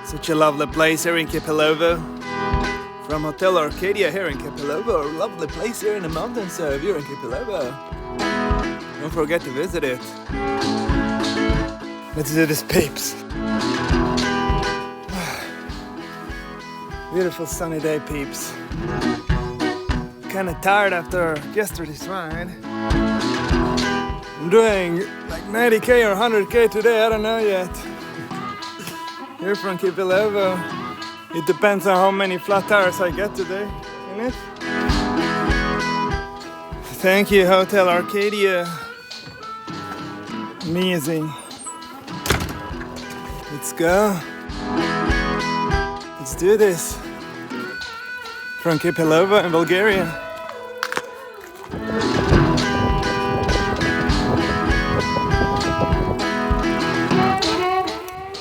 Such a lovely place here in Kipilovo. From Hotel Arcadia here in Kipilovo. A lovely place here in the mountains, so if you're in Kipilovo, don't forget to visit it. Let's do this, peeps. Beautiful sunny day, peeps. Kinda tired after yesterday's ride. I'm doing like 90k or 100k today, I don't know yet. Here from Kipilovo. It depends on how many flat tires I get today in it. Thank you, Hotel Arcadia. Amazing. Let's go. Let's do this. From Kipilovo in Bulgaria.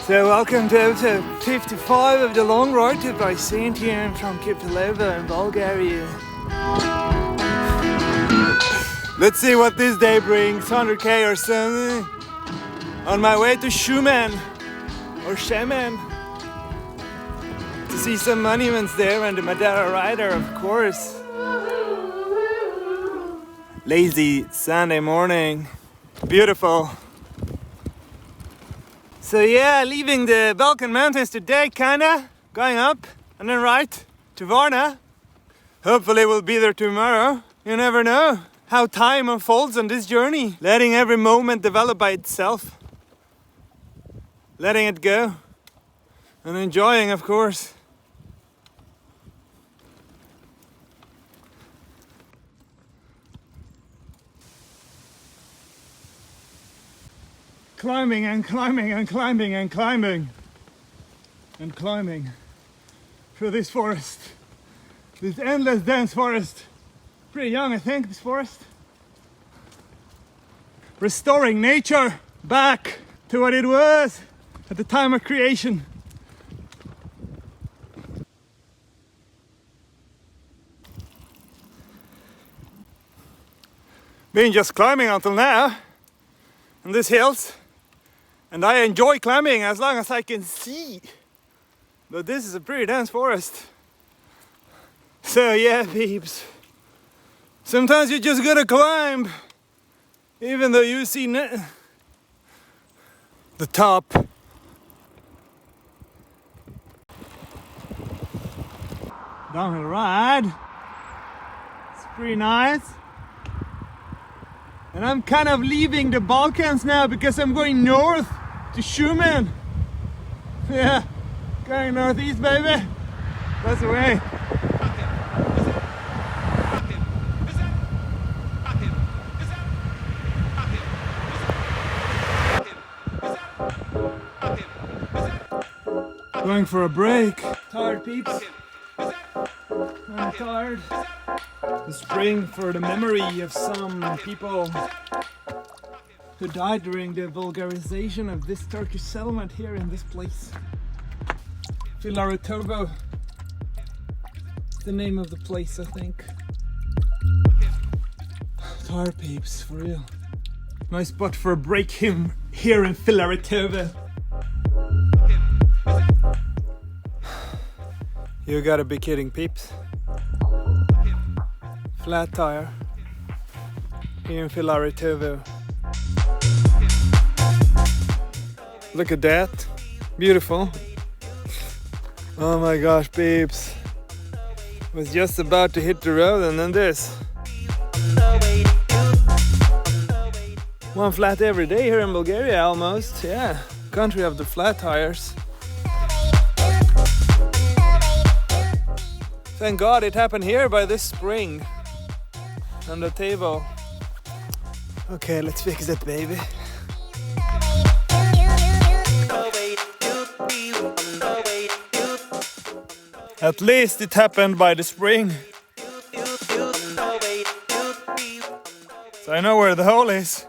So welcome to episode 55 of the long ride to Byzantium from Kipilovo in Bulgaria. Let's see what this day brings, 100k or something. On my way to Shumen or Shemen to see some monuments there and the Madeira rider, of course. Lazy Sunday morning, beautiful. So yeah, leaving the Balkan Mountains today, kinda, going up and then right to Varna. Hopefully we'll be there tomorrow. You never know how time unfolds on this journey. Letting every moment develop by itself. Letting it go. And enjoying, of course. Climbing and climbing and climbing and climbing and climbing through this forest, this endless dense forest. Pretty young, I think, this forest. Restoring nature back to what it was at the time of creation. Been just climbing until now on these hills. And I enjoy climbing as long as I can see. But this is a pretty dense forest. So yeah, peeps. Sometimes you just gotta climb. Even though you see the top. Downhill ride. It's pretty nice. And I'm kind of leaving the Balkans now because I'm going north to Shumen. Yeah, going northeast, baby. That's the way. Going for a break. Tired, peeps. I'm tired. The spring for the memory of some people who died during the Bulgarization of this Turkish settlement here in this place. Filaretovo, the name of the place, I think. Tired, peeps, for real. Nice spot for a break here in Filaretovo. You gotta be kidding, peeps. Flat tire here in Filaretovo. Look at that, beautiful. Oh my gosh, peeps. Was just about to hit the road and then this. One flat every day here in Bulgaria almost, yeah. Country of the flat tires. Thank God it happened here by this spring. On the table. Okay, let's fix that, baby. At least it happened by the spring. So I know where the hole is.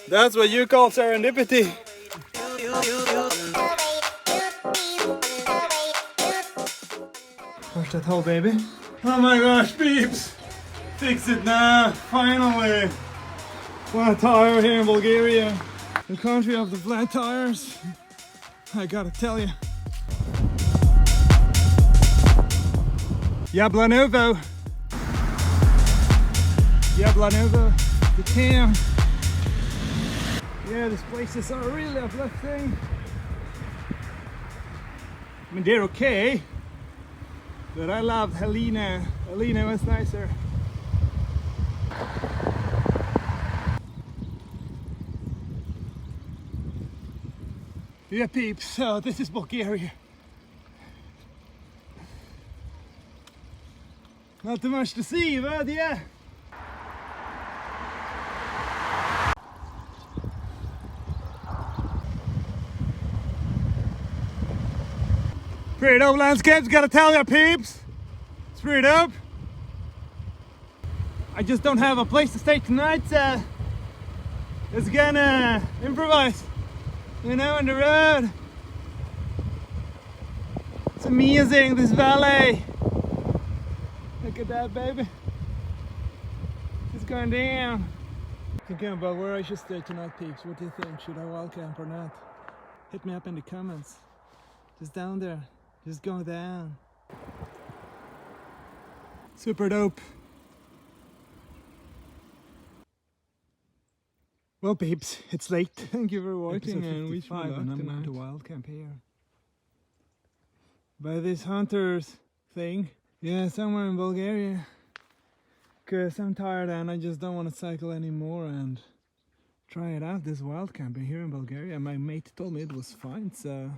That's what you call serendipity. Push that hole, baby. Oh my gosh, peeps! Fix it now, finally! Flat tire here in Bulgaria. The country of the flat tires. I gotta tell you. Jablanovo. Jablanovo, the town. Yeah, these places are really uplifting. I mean, they're okay, but I loved Helena. Helena was nicer. Yeah, peeps, so this is Bulgaria. Not too much to see, but yeah. Pretty dope landscapes, gotta tell ya, peeps. It's pretty dope. I just don't have a place to stay tonight, so just gonna improvise, you know, on the road. It's amazing, this valley. Look at that, baby. It's going down. Thinking about where I should stay tonight, peeps. What do you think? Should I wild camp or not? Hit me up in the comments. Just down there. Just going down. Super dope. Well, peeps, it's late. Thank you for watching, and wish me luck and I'm going to wild camp here. By this hunters thing. Yeah, somewhere in Bulgaria. Because I'm tired and I just don't want to cycle anymore and try it out, this wild camping here in Bulgaria. My mate told me it was fine, so